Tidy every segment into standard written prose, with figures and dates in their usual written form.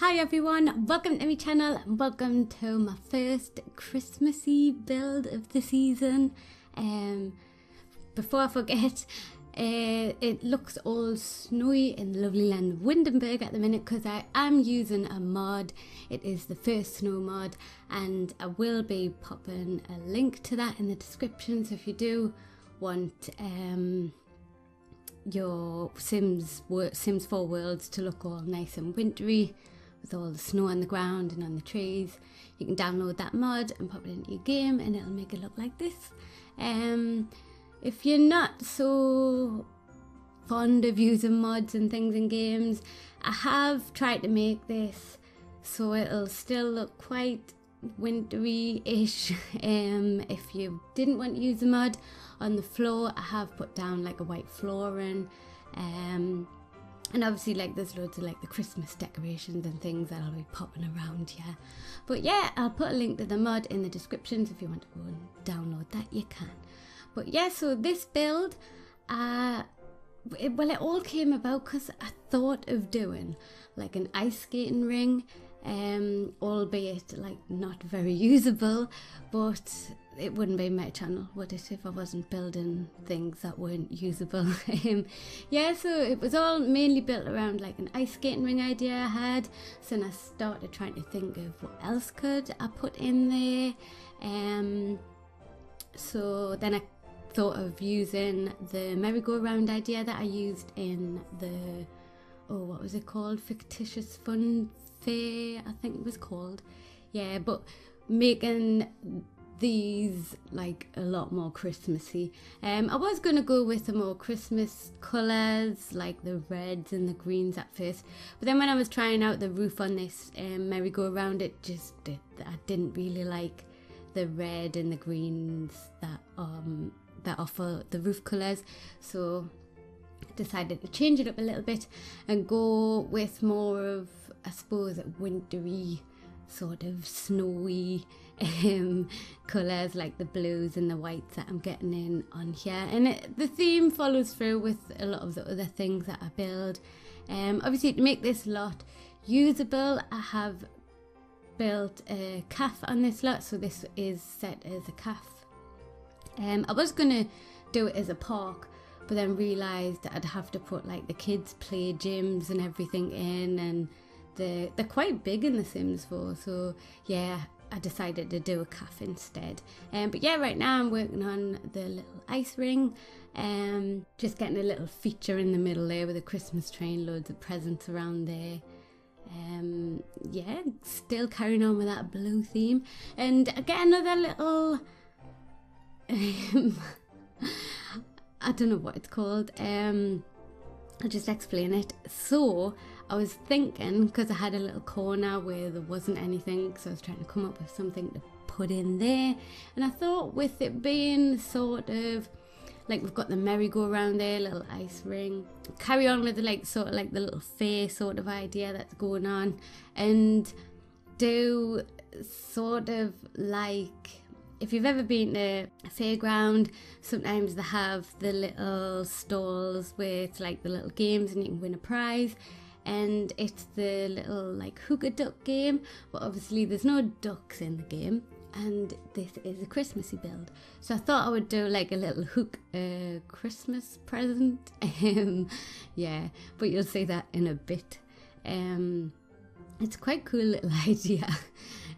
Hi everyone, welcome to my channel, welcome to my first Christmassy build of the season. Before I forget, it looks all snowy in the lovely land of Windenburg at the minute because I am using a mod. It is the first snow mod and I will be popping a link to that in the description, so if you do want your Sims 4 worlds to look all nice and wintry with all the snow on the ground and on the trees, you can download that mod and pop it into your game and it'll make it look like this. If you're not so fond of using mods and things in games, I have tried to make this so it'll still look quite wintry-ish. If you didn't want to use a mod, on the floor I have put down like a white flooring, and obviously like there's loads of like the Christmas decorations and things that I'll be popping around here. But yeah, I'll put a link to the mod in the description, so if you want to go and download that you can. But yeah, so this build, it all came about because I thought of doing like an ice skating ring, albeit like not very usable, but it wouldn't be my channel, would it, if I wasn't building things that weren't usable. Yeah, so it was all mainly built around like an ice skating ring idea I had. So then I started trying to think of what else could I put in there. So then I thought of using the merry-go-round idea that I used in the, what was it called? Fictitious Fun Fair, I think it was called. Yeah, but making these like a lot more Christmassy. I was going to go with the more Christmas colours, like the reds and the greens at first, but then when I was trying out the roof on this merry-go-round, I didn't really like the red and the greens that offer the roof colours, so I decided to change it up a little bit and go with more of, I suppose, wintry, sort of snowy colours, like the blues and the whites that I'm getting in on here. And the theme follows through with a lot of the other things that I build. Obviously, to make this lot usable, I have built a calf on this lot, so this is set as a calf. I was going to do it as a park, but then realised that I'd have to put like the kids' play gyms and everything in, and they're quite big in The Sims 4, so yeah, I decided to do a calf instead. But yeah, right now I'm working on the little ice ring, just getting a little feature in the middle there with a Christmas tree and loads of presents around there. Yeah, still carrying on with that blue theme, and I get another little I don't know what it's called. I'll just explain it. So I was thinking, because I had a little corner where there wasn't anything, so I was trying to come up with something to put in there, and I thought with it being sort of like we've got the merry-go-round there, little ice ring, carry on with like sort of like the little fair sort of idea that's going on, and do sort of like, if you've ever been to a fairground, sometimes they have the little stalls where it's like the little games and you can win a prize, and it's the little like hooker duck game, but obviously there's no ducks in the game, and this is a Christmassy build, so I thought I would do like a little hook Christmas present. Yeah, but you'll see that in a bit. It's quite a cool little idea.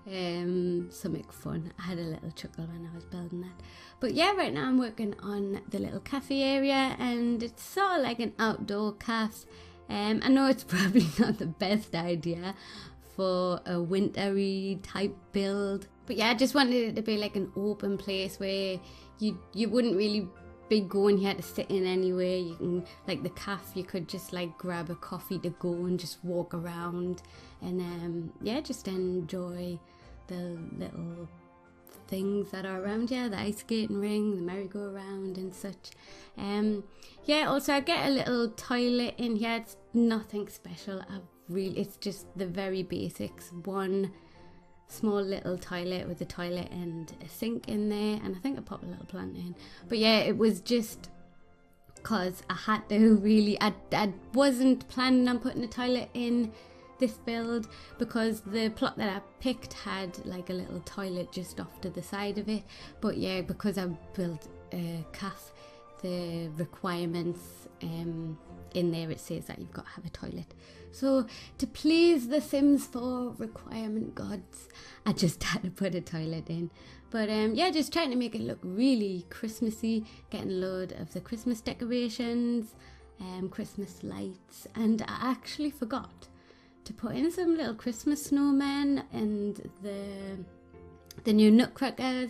Something fun. I had a little chuckle when I was building that. But yeah, right now I'm working on the little cafe area, and it's sort of like an outdoor cafe. I know it's probably not the best idea for a wintry type build, but yeah, I just wanted it to be like an open place where you wouldn't really be going here to sit in anywhere. You can, like the cafe, you could just like grab a coffee to go and just walk around, and yeah, just enjoy the little things that are around here, the ice skating ring, the merry-go-round and such. Yeah, also I get a little toilet in here. It's nothing special. It's just the very basics. One small little toilet with a toilet and a sink in there, and I think I popped a little plant in. But yeah, it was just because I had to really, I wasn't planning on putting a toilet in this build because the plot that I picked had like a little toilet just off to the side of it. But yeah, because I built a calf, the requirements in there, it says that you've got to have a toilet. So to please the Sims 4 requirement gods, I just had to put a toilet in. But yeah, just trying to make it look really Christmassy, getting a load of the Christmas decorations, Christmas lights, and I actually forgot to put in some little Christmas snowmen and the new nutcrackers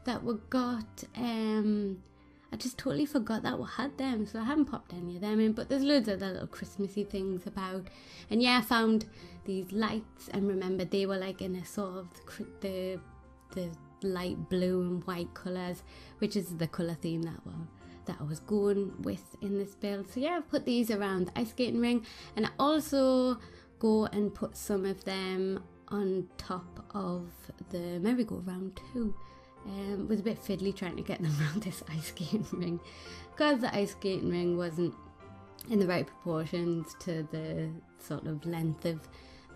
that we got. I just totally forgot that we had them, so I haven't popped any of them in, but there's loads of the little Christmassy things about. And yeah, I found these lights, and remember they were like in a sort of the light blue and white colours, which is the colour theme that I was going with in this build. So yeah, I've put these around the ice skating ring, and I also go and put some of them on top of the merry-go-round too. It was a bit fiddly trying to get them around this ice skating ring because the ice skating ring wasn't in the right proportions to the sort of length of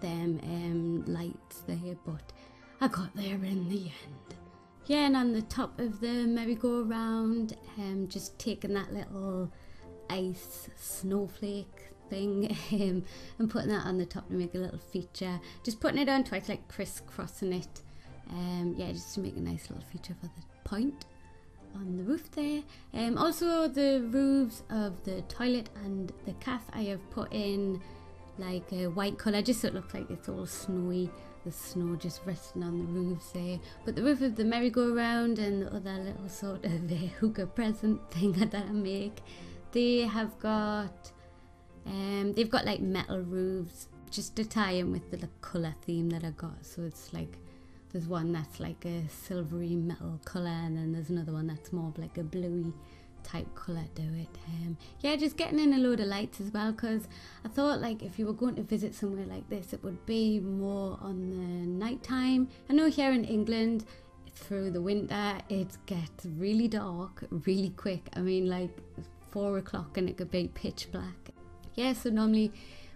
them lights there, but I got there in the end. Yeah, and on the top of the merry-go-round, just taking that little ice snowflake thing and putting that on the top to make a little feature, just putting it on twice, like crisscrossing it. Yeah, just to make a nice little feature for the point on the roof there. Also the roofs of the toilet and the calf I have put in like a white colour, just so it looks like it's all snowy, the snow just resting on the roofs there. But the roof of the merry-go-round and the other little sort of hookah present thing that I make, they have got they've got like metal roofs just to tie in with the colour theme that I got. So it's like there's one that's like a silvery metal colour, and then there's another one that's more of like a bluey type colour to it. Yeah, just getting in a load of lights as well, because I thought like if you were going to visit somewhere like this, it would be more on the night time. I know here in England through the winter it gets really dark really quick. I mean, like 4 o'clock and it could be pitch black. Yeah, so normally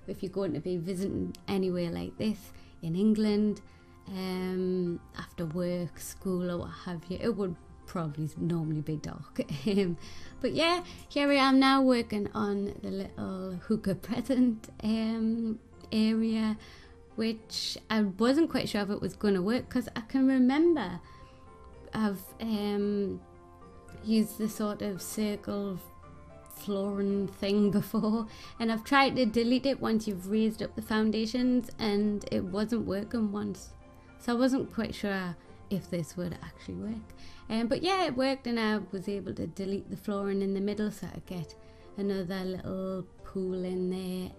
if you're going to be visiting anywhere like this in England, after work, school or what have you, it would probably normally be dark. But yeah, here I am now working on the little hookah present area, which I wasn't quite sure if it was going to work, because I can remember I've used the sort of circle flooring thing before, and I've tried to delete it once you've raised up the foundations, and it wasn't working once. So I wasn't quite sure if this would actually work. But yeah, it worked, and I was able to delete the flooring in the middle so I get another little pool in there.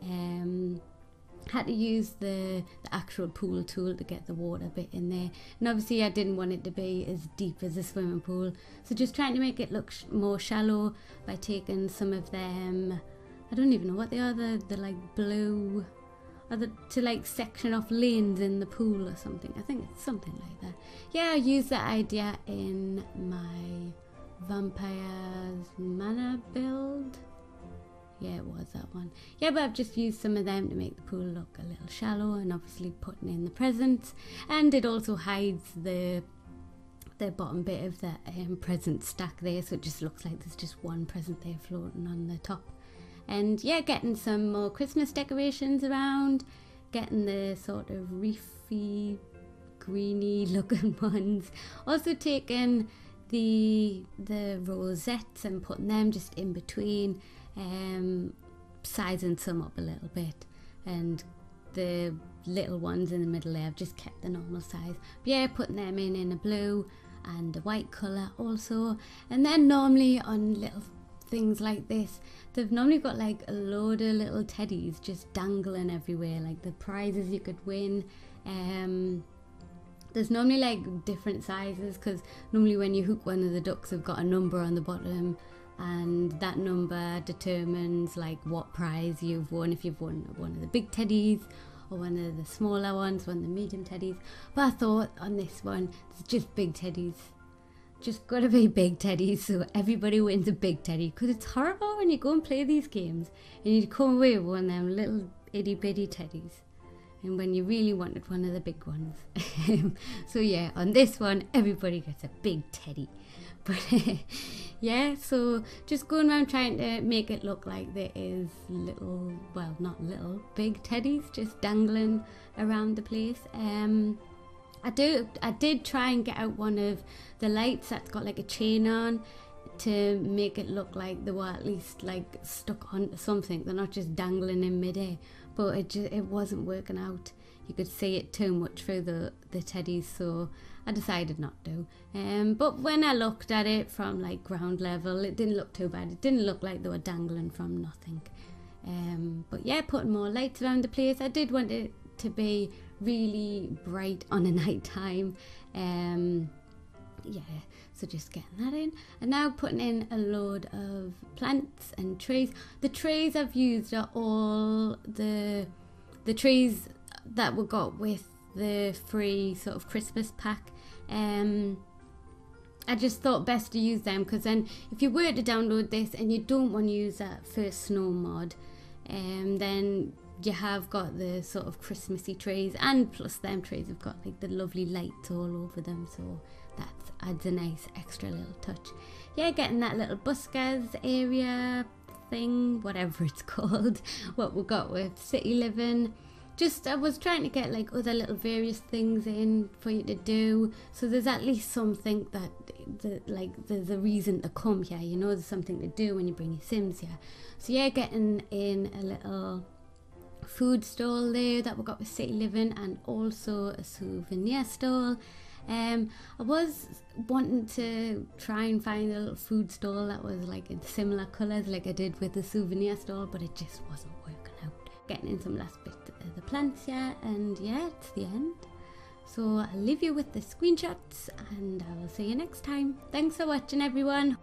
Had to use the actual pool tool to get the water bit in there. And obviously I didn't want it to be as deep as a swimming pool. So just trying to make it look more shallow by taking some of them, I don't even know what they are, the like blue, to like section off lanes in the pool or something. I think it's something like that. Yeah, I used that idea in my Vampires Manor build. Yeah, it was that one. Yeah, but I've just used some of them to make the pool look a little shallow, and obviously putting in the presents. And it also hides the bottom bit of the present stack there, so it just looks like there's just one present there floating on the top. And yeah, getting some more Christmas decorations around, getting the sort of reefy, greeny looking ones. Also taking the rosettes and putting them just in between, sizing some up a little bit, and the little ones in the middle there I've just kept the normal size. But yeah, putting them in a blue and a white colour also. And then normally on little things like this, they've normally got like a load of little teddies just dangling everywhere, like the prizes you could win. There's normally like different sizes, because normally when you hook one of the ducks, they've got a number on the bottom, and that number determines like what prize you've won, if you've won one of the big teddies or one of the smaller ones, one of the medium teddies. But I thought on this one, it's just big teddies. Just gotta be big teddies, so everybody wins a big teddy, because it's horrible when you go and play these games and you come away with one of them little itty bitty teddies. and when you really wanted one of the big ones. So yeah, on this one everybody gets a big teddy. But yeah, so just going around trying to make it look like there is little, well, not little, big teddies just dangling around the place. I did try and get out one of the lights that's got like a chain on to make it look like they were at least like stuck onto something. They're not just dangling in midair, but it wasn't working out. You could see it too much through the teddies, so I decided not to. But when I looked at it from like ground level, it didn't look too bad. It didn't look like they were dangling from nothing. But yeah, putting more lights around the place. I did want it to be really bright on a night time. Yeah, so just getting that in, and now putting in a load of plants and trees. The trees I've used are all the trees that we got with the free sort of Christmas pack. I just thought best to use them, because then if you were to download this and you don't want to use that first snow mod, then you have got the sort of Christmassy trees, and plus them trees have got like the lovely lights all over them, so that adds a nice extra little touch. Yeah, getting that little buskers area thing, whatever it's called, what we got with City Living. Just I was trying to get like other little various things in for you to do, so there's at least something that there's a reason to come here, you know, there's something to do when you bring your Sims here. So yeah, getting in a little food stall there that we got with City Living, and also a souvenir stall. I was wanting to try and find a little food stall that was like in similar colours like I did with the souvenir stall, but it just wasn't working out. Getting in some last bits of the plants here, and yeah, it's the end. So I'll leave you with the screenshots, and I will see you next time. Thanks for watching, everyone.